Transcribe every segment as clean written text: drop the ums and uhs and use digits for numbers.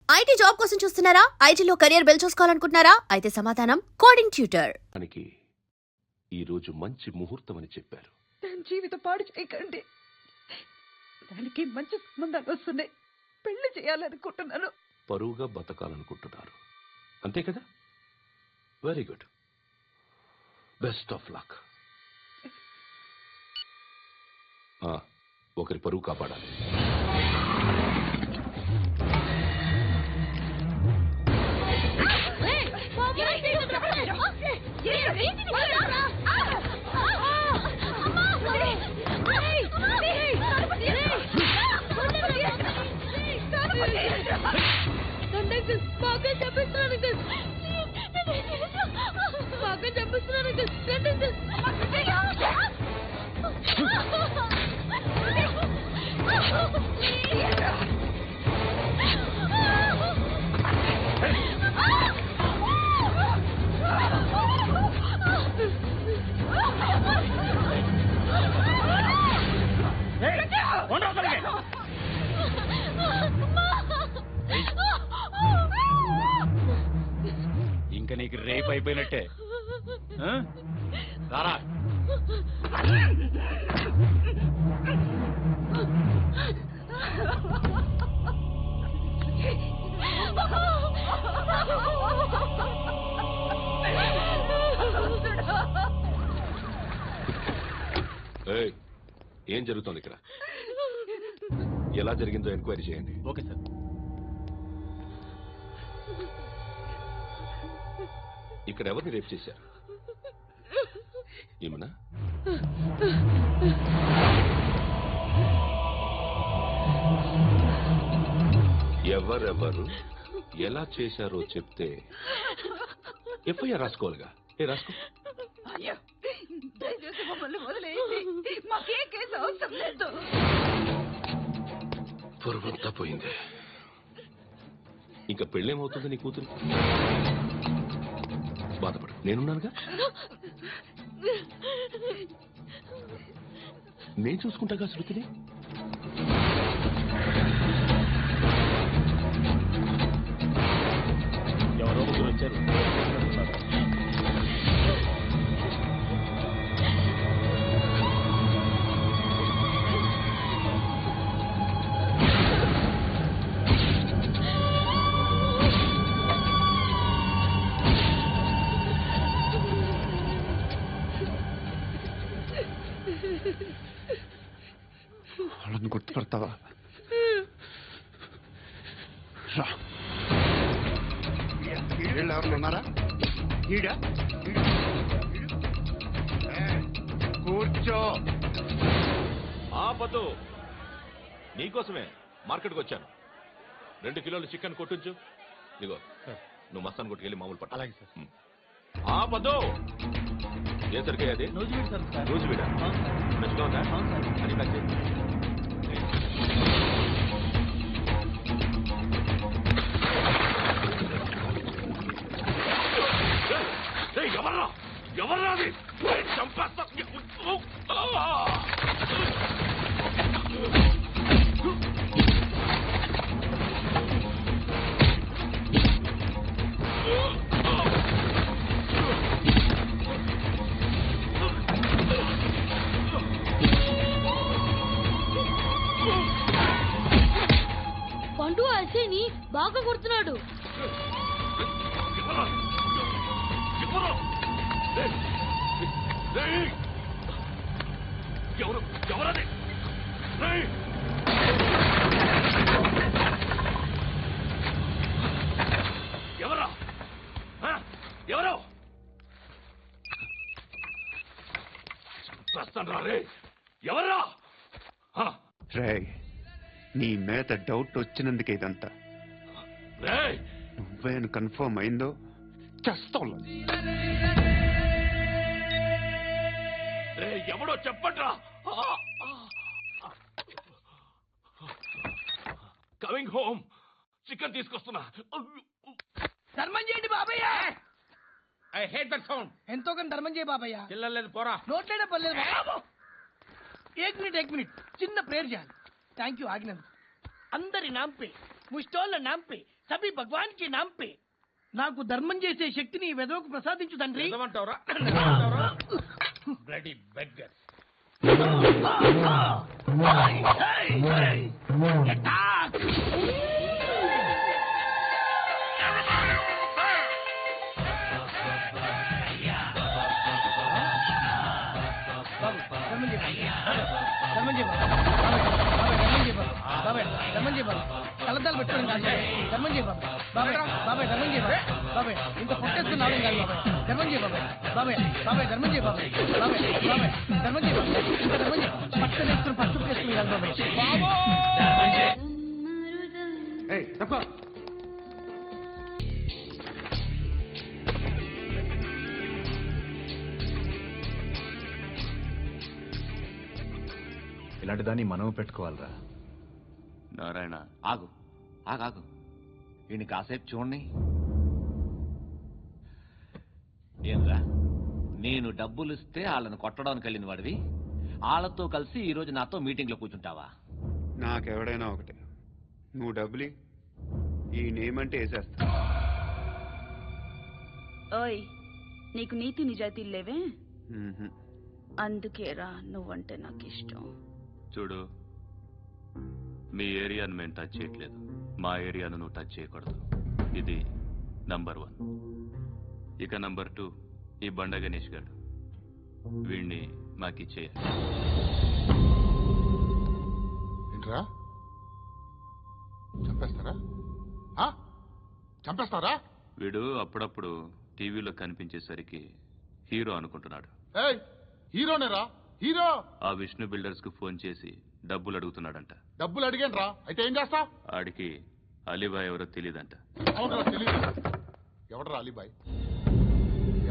IT job కోసం చూస్తున్నారా? ఐటీలో కెరియర్ బిల్డ్ చూసుకోవాలనుకుంటున్నారా? అయితే సమాధానం కోడింగ్ ట్యూటర్. మనకి ఈ రోజు మంచి ముహూర్తం అని చెప్పారు. దాని జీవితం పాడు చేయకండి. దానికి మంచి సంబంధాలు వస్తున్నాయి. పెళ్లి చేయాలనుకుంటున్నాను. పరువుగా బతకాలనుకుంటున్నారు అంతే కదా? Very good, best of luck. ఒకరి పరువు కాపాడాలి. ఇంకా నీకు రేపు అయిపోయినట్టే. రారా ఏం జరుగుతోంది ఇక్కడ? ఎలా జరిగిందో ఎంక్వైరీ చేయండి. Okay sir. ఇక్కడ ఎవరిని రేపు చేశారు? ఏమన్నా? ఎవరెవరు ఎలా చేశారో చెప్తే ఎఫ్ఐఆర్ రాసుకోవాలిగా. రాసుకో. దయచేసి మమ్మల్ని వదిలేయండి. మాకే కేసు అవసరం లేదు. పొరుగుంతా పోయింది. ఇంకా పెళ్ళేమవుతుంది నీ కూతురు? బాధపడు, నేనున్నానుగా. నేను చూసుకుంటాగా శృతిని. ఎవరో ముగ్గురు వచ్చారు. వాళ్ళని గుర్తుపడతావా? వీళ్ళు ఎవరు ఉన్నారా? కూర్చో. ఆపదు, నీకోసమే మార్కెట్కి వచ్చాను. 2 కిలోలు చికెన్ కొట్టించు. ఇదిగో, నువ్వు మస్తాన్ కొట్టుకెళ్ళి మామూలు పట్టు. అలాగే సార్. ఆపదు. ఏ సరికే అది? నూజివీడు సార్. నూజివీడా? ఫ్రెష్గా ఉందా? అది ప్యాక్ చేయి. ఎవర్రా ఎవర్రా అది? చంపేస్తా. పండు అసేని బాగా కొడుతున్నాడు. ఎవరది? ఎవరా? ఎవరు? ప్రస్తాను రే. ఎవర్రా? రే, నీ మీద డౌట్ వచ్చినందుకే ఇదంతా. నువ్వేను కన్ఫర్మ్ అయిందో చేస్తావు. ఎవడో చెప్పట్రా. Coming home. చికెన్ తీసుకొస్తున్నా. ధర్మం చేయండి బాబయ్య. I hate that sound. ఎంతో కొంత ధర్మం చేయ బాబయ్య. పిల్లలేదు పోరా. నోట్లేనే పర్లేదు. एक मिनिट చిన్న ప్రేయర్ చేయాలి. థ్యాంక్ యూ ఆగినందుకు. అందరి నాంపే ముష్టోళ్ళ నాంపే సభి భగవాన్ కి నామ్ పే నాకు ధర్మం చేసే శక్తిని ఈ వెదవకు ప్రసాదించు తండ్రి. నిజమంటావురా బ్లడీ బెగ్గర్. కలద్దాలు పెట్టుకోండి కాదు ధర్మం చేయ బాబాయ్. బాబాయ్ ధర్మం చేయ బాబాయ్. ఇంత పొట్టేసుకుని రావడం కాదు బాబాయ్. ధర్మం చేయ బాబాయ్. బాబాయ్ బాబాయ్ ధర్మం చేయ బాబాయ్. బాబాయ్ బాబాయ్ ధర్మం చేయ బాబాయ్. ఇంకా ధర్మం చేయ పక్కన వేసుకుని పట్టు వేసుకుని కాదు బాబాయ్. ఏయ్, తప్ప. ఇలాంటి దాన్ని మనం పెట్టుకోవాలరా. నారాయణ ఆగు ఆగాగు, ఈయన కాసేపు చూడండి. ఏంరా, నేను డబ్బులు ఇస్తే వాళ్ళని కొట్టడానికి వెళ్ళిన వాడివి, వాళ్ళతో కలిసి ఈరోజు నాతో మీటింగ్లో కూర్చుంటావా? నాకెవడైనా ఒకటే, నువ్వు డబ్బులి ఈ నేమంటే వేసేస్తా. ఓయ్, నీకు నీతి నిజాయితీలు లేవే, మ్మ్హ్మ్. అందుకేరా నువ్వంటే నాకు ఇష్టం. చూడు, మీ ఏరియాను మేము టచ్ చేయట్లేదు, మా ఏరియాను నువ్వు టచ్ చేయకూడదు. ఇది నంబర్ 1. ఇక నంబర్ 2, ఈ బండ గణేష్ గారు, వీణ్ణి మాకిచ్చేయాలి. ఏంట్రా, చంపేస్తారా? చంపేస్తారా? వీడు అప్పుడప్పుడు టీవీలో కనిపించేసరికి హీరో అనుకుంటున్నాడు. ఏయ్, హీరోనేరా, హీరో. ఆ విష్ణు బిల్డర్స్ కు ఫోన్ చేసి డబ్బులు అడుగుతున్నాడంట. డబ్బులు అడిగాను రా, అయితే ఏం చేస్తా? ఆడికి అలీబాయ్ ఎవరో తెలియదంట. అవునరా, తెలీదు. ఎవడరా అలీబాయ్?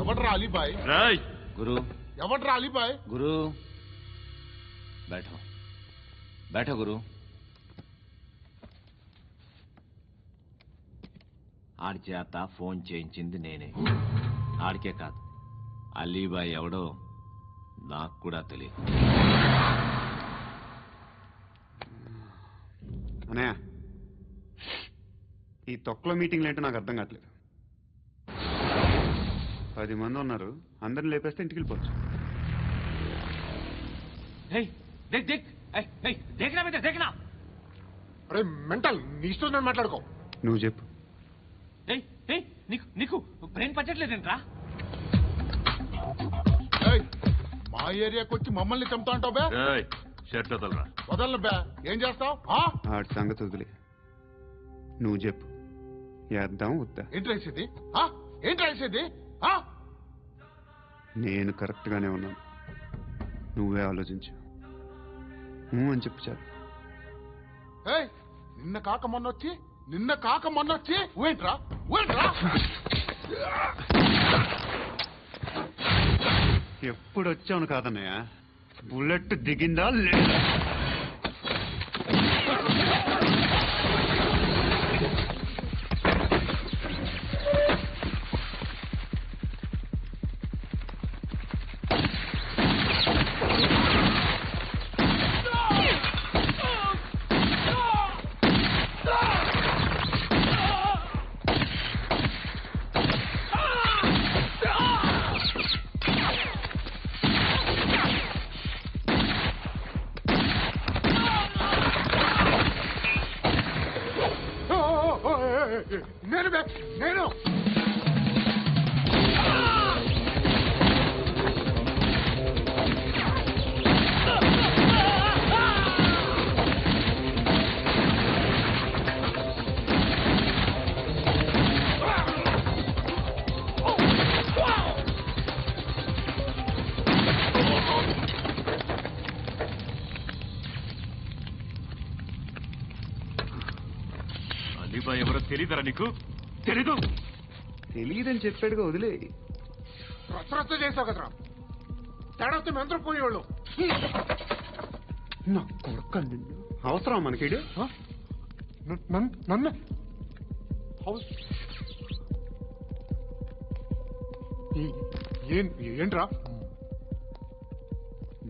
ఎవడరా అలీబాయ్? గురు, ఎవడరా అలీబాయ్? గురు बैठो बैठो గురు. ఆడి చేత ఫోన్ చేయించింది నేనే. ఆడికే కాదు, అలీబాయ్ ఎవడో నాకు కూడా తెలియదు. అనయ్య, ఈ తొక్కలో మీటింగ్లు ఏంటో నాకు అర్థం కావట్లేదు. 10 మంది ఉన్నారు, అందరిని లేపేస్తే ఇంటికి వెళ్ళిపోవచ్చు. అరే మెంటల్, నీ ఇష్టం నేను మాట్లాడుకో. నువ్వు చెప్పు. నీకు బ్రెయిన్ పచ్చట్లేదేంట్రా? మా ఏరియాకి వచ్చి మమ్మల్ని చంపుతా అంటావు బే? షర్ట్ వదలరా. వదలను బే, ఏం చేస్తావు? ఆడి సంగతి వదిలే, నువ్వు చెప్పు, వేద్దాం వద్దా? ఏంటి రాసేది? ఏంటి రాసేది? నేను కరెక్ట్గానే ఉన్నాను, నువ్వే ఆలోచించు. నువ్వు అని చెప్పు చాలు. నిన్న కాక మొన్నొచ్చి ఊయంట్రా. ఎప్పుడు వచ్చావును కాదన్నయ్య, బుల్లెట్ దిగిందా లేదా? నేను అలీబాయ్ ఎవరో తెలీదరా నీకు? తెలీదు? తెలియదని చెప్పాడుగా, వదిలే. రచ్చ చేసావు కదరా, తేడా వస్తే మెంతరం పోయేవాళ్ళు. నా కొడుకు అవసరం మనకి. నన్ను ఏంట్రా?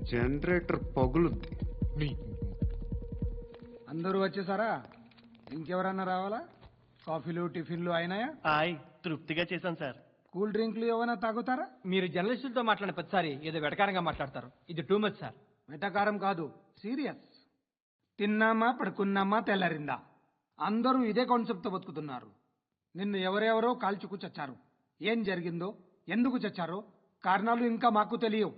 జనరేటర్ పగులుద్ది. అందరూ వచ్చేసారా? ఇంకెవరన్నా రావాలా? కాఫీలు టిఫిన్లు అయినాయా? తృప్తిగా చేశాను సార్. కూల్ డ్రింక్లు ఏమైనా తాగుతారా? మీరు జర్నలిస్టులతో మాట్లాడిన ప్రతిసారి ఏదో వెటకారంగా మాట్లాడతారు. ఇది టూ మచ్ సార్. వెటకారం కాదు, సీరియస్. తిన్నామా పడుకున్నామా తెల్లరిందా, అందరూ ఇదే కాన్సెప్ట్తో బతుకుతున్నారు. నిన్ను ఎవరెవరో కాల్చుకు చచ్చారు. ఏం జరిగిందో, ఎందుకు చచ్చారో కారణాలు ఇంకా మాకు తెలియవు.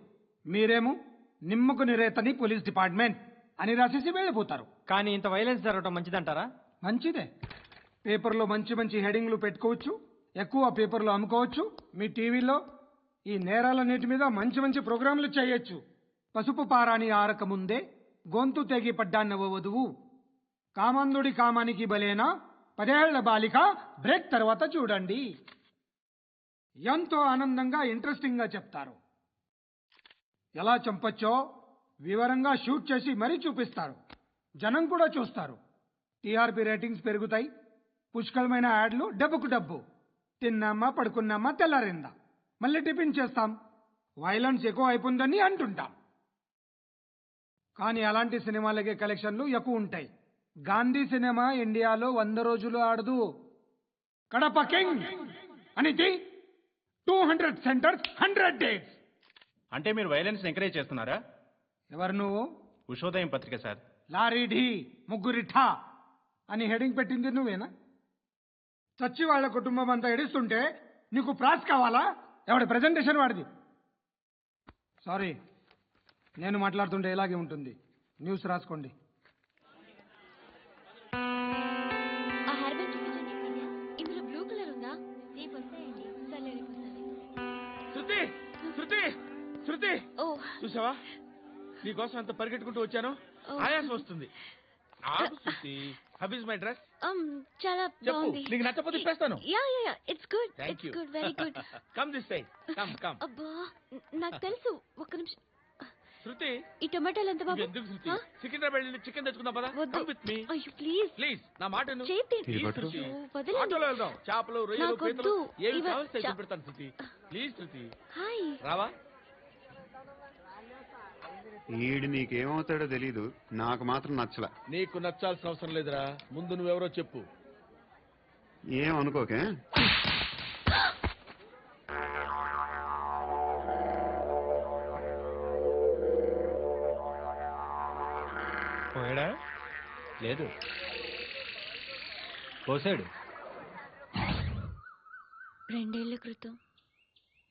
మీరేమో నిమ్మకు నిరేతని పోలీస్ డిపార్ట్మెంట్ అని రాసేసి వెళ్ళిపోతారు. కానీ ఇంత వైలెన్స్ జరగడం మంచిదంటారా? మంచిదే. పేపర్లో మంచి మంచి హెడింగ్లు పెట్టుకోవచ్చు, ఎక్కువ పేపర్లు అమ్ముకోవచ్చు. మీ టీవీలో ఈ నేరాలన్నిటి మీద మంచి మంచి ప్రోగ్రాంలు చేయొచ్చు. పసుపు పారాని ఆరక ముందే గొంతు తెగి పడ్డాన్నవ వధువు, కామందుడి కామానికి బలేనా 10 ఏళ్ల బాలిక బ్రేక్ తర్వాత చూడండి. ఎంతో ఆనందంగా ఇంట్రెస్టింగ్ గా చెప్తారు. ఎలా చంపచ్చో వివరంగా షూట్ చేసి మరీ చూపిస్తారు. జనం కూడా చూస్తారు. టీఆర్పీ రేటింగ్స్ పెరుగుతాయి. పుష్కలమైన యాడ్లు, డబ్బుకు డబ్బు. తిన్నామా పడుకున్నామా తెల్లారిందా, మళ్ళీ టిఫిన్ చేస్తాం. వైలెన్స్ ఎక్కువ అయిపోయిందని అంటుంటాం. కానీ అలాంటి సినిమాలకే కలెక్షన్లు ఎక్కువ ఉంటాయి. గాంధీ సినిమా ఇండియాలో 100 రోజులు ఆడదు. కడప కింగ్ అనేది 200 సెంటర్స్ 100 డేస్. అంటే మీరు వైలెన్స్ ఎంకరేజ్ చేస్తున్నారా? ఎవరు నువ్వు? ఉషోదయం పత్రిక సార్. లారీ ఢీ ముగ్గురిఠా అని హెడింగ్ పెట్టింది నువ్వేనా? చచ్చి వాళ్ళ కుటుంబం అంతా ఎడుస్తుంటే నీకు ప్రాస్ కావాలా? ఎవడి ప్రెజెంటేషన్ వాడిది. సారీ, నేను మాట్లాడుతుంటే ఇలాగే ఉంటుంది. న్యూస్ రాసుకోండి. ఆ హెయిర్ బ్యాండ్ చూపించండి. ఇందులో బ్లూ కలర్ ఉందా? రేపు వస్తాయండి. సరే రేపు వస్తాయి. శృతి ఓ చూసావా, నీకోసం ఎంత పరిగెట్టుకుంటూ వచ్చాను. ఆయాసం వస్తుంది. How is my dress. చాలా బాగుంది. నీకు నచ్చకపోతే తిప్పేస్తాను. Yeah it's good. Thank it's you. Good, very good. Come this side. Come. అబ్బా, నాకు తెలుసు. ఒక్క నిమిషం. శృతి, ఈ టొమాటోలు ఎంత బాబు? ఎందుకు శృతి? సికింద్రాబాద్ వెళ్ళి చికెన్ తెచ్చుకుందాం పదా. వద్దు. కమ్ విత్ మీ అయ్యో ప్లీజ్ ప్లీజ్. నా మాట విను. చేతి ఇది పట్టు. వదలండి. ఆటోలో వెళ్దాం. చేపలు, రొయ్యలు, నాకు పీతలు వద్దు. ఏమి ఇవ- కావాల్సి చా- పెడతాను శృతి. Please Shruti, hi. రావా? ఈడు నీకేమవుతాడో తెలీదు, నాకు మాత్రం నచ్చలా. నీకు నచ్చాల్సిన అవసరం లేదురా. ముందు నువ్వెవరో చెప్పు. ఏం అనుకోకే. పోయాడా? లేదు, పోసాడు. 2 ఏళ్ల క్రితం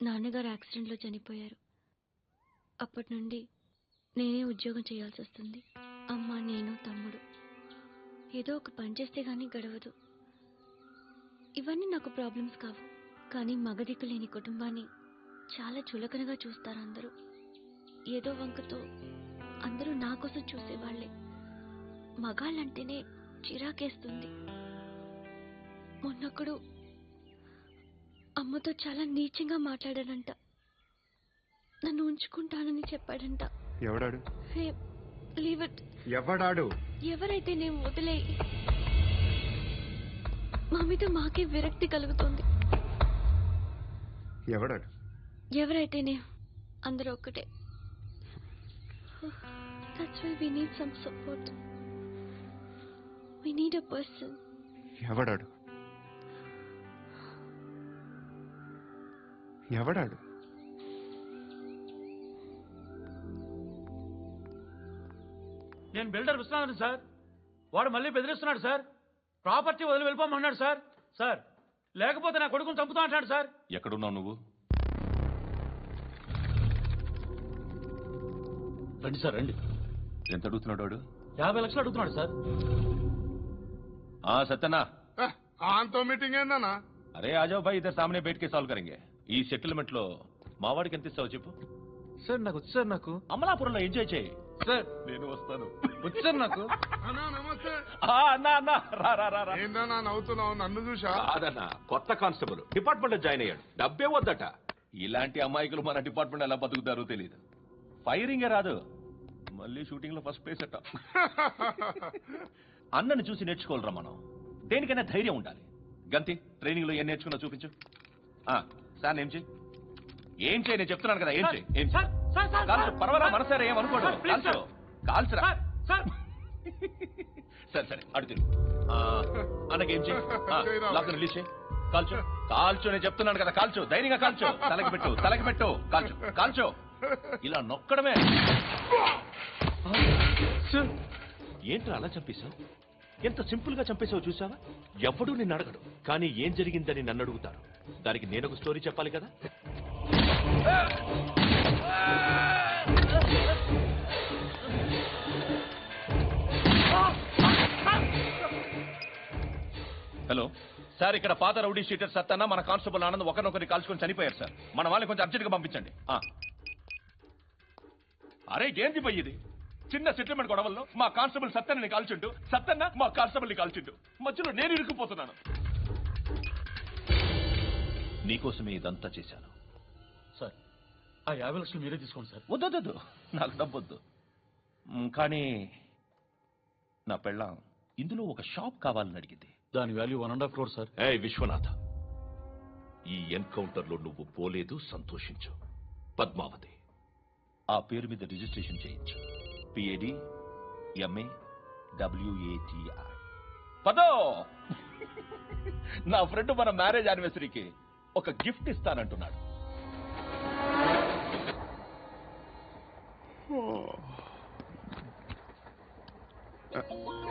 నాన్నగారు యాక్సిడెంట్లో చనిపోయారు. అప్పటి నుండి నేనే ఉద్యోగం చేయాల్సి వస్తుంది. అమ్మ, నేను, తమ్ముడు ఏదో ఒక పని చేస్తే గానీ గడవదు. ఇవన్నీ నాకు ప్రాబ్లమ్స్ కావు. కానీ మగదిక్కు లేని కుటుంబాన్ని చాలా చులకనగా చూస్తారు అందరూ. ఏదో వంకతో అందరూ నా కోసం చూసేవాళ్లే. మగాళ్ళంటేనే చిరాకేస్తుంది. మొన్నొక్కడు అమ్మతో చాలా నీచంగా మాట్లాడాడంట. నన్ను ఉంచుకుంటానని చెప్పాడంట. ఎవడాడు? హే, లీవ్ ఇట్. ఎవడాడు? ఎవరైతే నేను వదిలే. మా మీద మాకే విరక్తి కలుగుతుంది. ఎవడాడు? ఎవరైతే నేను అందరూ ఒక్కటే. That's why we need some support. We need a person. ఎవడాడు? ఎవడాడు? నేను బిల్డర్ విశ్వనాథన్ సార్. వాడు మళ్ళీ బెదిరిస్తున్నాడు సార్. ప్రాపర్టీ వదిలి వెళ్ళిపోమన్నాడు సార్. సార్, లేకపోతే నా కొడుకుని చంపుతా అంటాడు సార్. ఎక్కడున్నావు నువ్వు? రండి సార్, రండి. ఎంత అడుగుతున్నాడు వాడు? 50 లక్షలు అడుగుతున్నాడు సార్. సత్యనా, ఆంతో మీటింగ్ ఏందన్నా? అరే ఆజావ్ భాయ్, ఇద్దరు సామనే బయట కే సాల్వ్ కరెంగే. ఈ సెటిల్మెంట్ లో మావాడికి ఎంత ఇస్తావు చెప్పు. సార్ నాకు వచ్చు సార్. నాకు అమలాపురంలో ఎంజాయ్ చేయి సార్. నేను వస్తాను. వచ్చు సార్ నాకు. అన్నా నమస్తే. అన్నా అన్నా, రా రా రా రా. ఏందన్నా నవ్వుతున్నావు? నన్ను చూసా? కాదన్నా, కొత్త కానిస్టేబుల్ డిపార్ట్మెంట్ లో జాయిన్ అయ్యాడు. డబ్బే వద్దట. ఇలాంటి అమాయకులు మన డిపార్ట్మెంట్ ఎలా బతుకుతారో తెలియదు. ఫైరింగే రాదు, మళ్ళీ షూటింగ్ లో ఫస్ట్ ప్లేస్ అట్ట. అన్నని చూసి నేర్చుకోవాలరా మనం. దేనికైనా ధైర్యం ఉండాలి. గంతి, ట్రైనింగ్ లో ఏం నేర్చుకున్నా చూపించు. సార్ ఏం చేయి, ఏం చేయి, నేను చెప్తున్నాను కదా. ఏం చేయి, ఏం చేయి. కాల్చు, పర్వాలా, మనసారా ఏమనుకోడు. కాల్చు, కాల్చురా. సరే సరే అడు తిరుగు అన్నకేం చేయి లాక్ రిలీజ్ చేయి కాల్చు కాల్చు నేను చెప్తున్నాను కదా కాల్చు ధైర్యంగా కాల్చు తలకి పెట్టు కాల్చు కాల్చు ఇలా నొక్కడమే ఏంట్రా అలా చంపేశావు ఎంత సింపుల్ గా చంపేశావు చూసావా ఎవడూ నిన్ను అడగడు కానీ ఏం జరిగిందని నన్ను అడుగుతారు దానికి నేను ఒక స్టోరీ చెప్పాలి కదా హలో సార్ ఇక్కడ పాత రౌడీ షీటర్ సత్తన్న మన కానిస్టేబుల్ ఆనంద్ ఒకరినొకరిని కాల్చుకొని చనిపోయారు సార్ మన వాళ్ళని కొంచెం అర్జెంట్ గా పంపించండి అరే ఏంది పోయి ఇది చిన్న సెటిల్మెంట్ గొడవల్లో మా కానిస్టేబుల్ సత్తన్నని కాల్చుంటూ సత్తన్న మా కానిస్టేబుల్ని కాల్చుంటూ మధ్యలో నేను ఇరుక్కుపోతున్నాను నీకోసమే ఇదంతా చేశాను సార్ ఆ 50 లక్షలు మీరే తీసుకోండి సార్. వద్దొద్దు నాకు డబ్బొద్దు కానీ నా పెళ్ళాం ఇందులో ఒక షాప్ కావాలని అడిగింది. దాని వాల్యూ 1.5 crore సార్. ఏ విశ్వనాథ, ఈ ఎన్కౌంటర్ లో నువ్వు పోలేదు, సంతోషించు. పద్మావతి ఆ పేరు మీద రిజిస్ట్రేషన్ చేయించు. PAD MA WATI. పదో నా ఫ్రెండ్ మన మ్యారేజ్ యానివర్సరీకి ఒక గిఫ్ట్ ఇస్తానంటున్నాడు.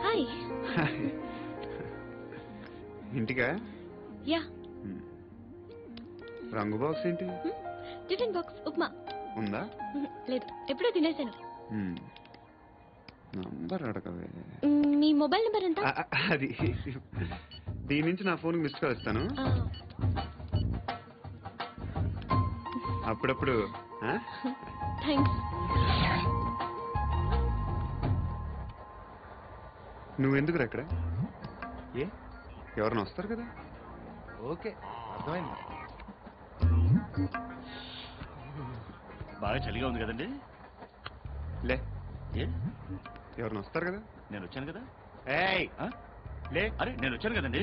హాయ్. ఇంటికా? యా. రంగు బాక్స్ ఏంటి? టిఫిన్ బాక్స్ ఉప్మా ఉందా? లేదు, ఎప్పుడో తినేసాను. నంబర్ అడగవే. మీ మొబైల్ నెంబర్ ఎంత? అది దీని నుంచి నా ఫోన్ మిస్ కాల్ ఇస్తాను. అప్పుడప్పుడు. థ్యాంక్స్. నువ్వెందుకు అక్కడ? ఏ ఎవరైనా వస్తారు కదా? ఓకే, అర్థమైంది. బాగా చలిగా ఉంది కదండి. లే, ఏ ఎవరైనా వస్తారు కదా? నేను వచ్చాను కదా. ఏయ్ లే. అరే నేను వచ్చాను కదండి.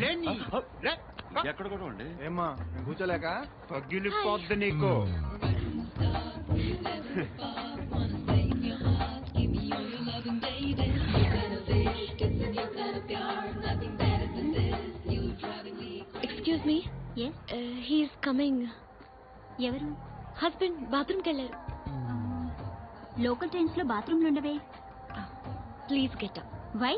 ఎక్కడ కూడా ఉండి ఏమ్మా కూర్చోలేక పగిలిపోద్ది నీకు. Excuse me. He's coming. ఎవరు? హస్బెండ్ బాత్రూమ్కి వెళ్ళారు. లోకల్ ట్రైన్స్ లో బాత్రూమ్లు ఉండవే. Please get up. వై?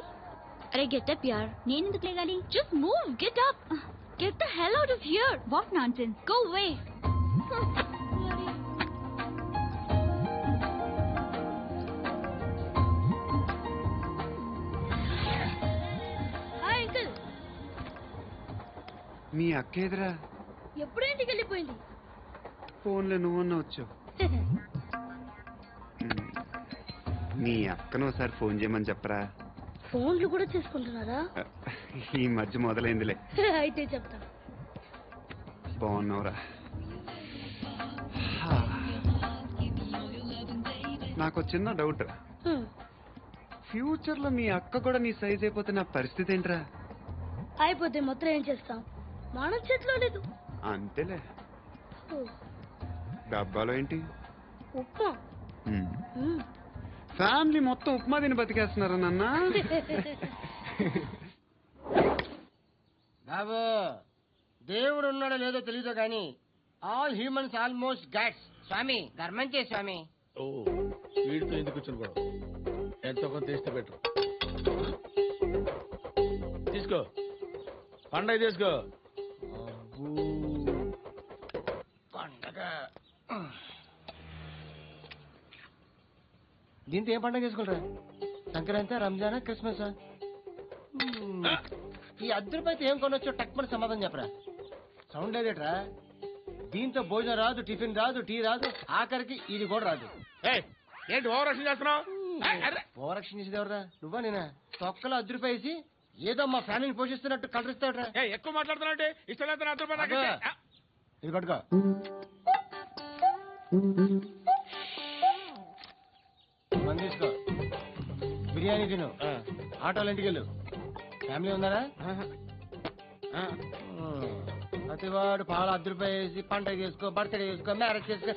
అరే గెట్ అప్ యార్. నేనెందుకు లేగాలి? Just move, get up. Get the hell out of here. What nonsense. Go away. Hi uncle. మీ అక్క ఎదురా? ఎప్పుడు ఇంటికి వెళ్ళిపోయింది? ఫోన్లో నువ్వన్నా వచ్చావు. మీ అక్కను ఒకసారి ఫోన్ చేయమని చెప్పరా. ఫోన్లు కూడా చేసుకుంటున్నారా? ఈ మధ్య మొదలైందిలే. అయితే చెప్తా. బాగున్నావురా? నాకు చిన్న డౌట్. ఫ్యూచర్ లో మీ అక్క కూడా నీ సైజ్ అయిపోతే నా పరిస్థితి ఏంట్రా? అయిపోతే మొత్తం ఏం చేస్తాం? మన చేతిలో లేదు. అంతేలే. డబ్బాలో ఏంటి? ఉప్మా. ఫ్యామిలీ మొత్తం ఉప్మా తిని బతికేస్తున్నారా నాన్న? బాబు, దేవుడు ఉన్నాడో లేదో తెలీదు కానీ ఆల్ హ్యూమన్స్ ఆల్మోస్ట్ గాడ్స్. స్వామి ధర్మం చే స్వామి. ఓ వీడితో ఎందుకు వచ్చిన గొడవ? ఎంతో కొంత తీస్తే బెటర్. తీసుకో, పండగ తీసుకో. పండగ దీంతో ఏం పండగ చేసుకుంటారా? సంక్రాంతి, రంజానా, క్రిస్మస్? ఈ అద్దరిపైతే ఏం కొనొచ్చో టక్మని సమాధానం చెప్పరా. సౌండ్ లేదేట్రా? దీంతో భోజనం రాదు, టిఫిన్ రాదు, టీ రాదు, ఆఖరికి ఇది కూడా రాదు. ఏంటి ఓవర్ యాక్షన్ చేస్తున్నావు? ఓవర్ యాక్షన్ చేసేది ఎవరా? నువ్వా నేనా? తొక్కలో అద్దరిపేసి ఏదో మా ఫ్యామిలీని పోషిస్తున్నట్టు కలరిస్తావుట్రా. ఎక్కువ మాట్లాడుతున్నావు. ఇష్టం లేదు. ఇది పట్టుకో. మంది తీసుకో, బిర్యానీ తిను, ఆటోలు ఇంటికి వెళ్ళు. ఫ్యామిలీ ఉన్నారా? ప్రతివాడు పాలు 10 రూపాయలు వేసి పండగ చేసుకో, బర్త్డే చేసుకో, మ్యారేజ్ చేసుకో.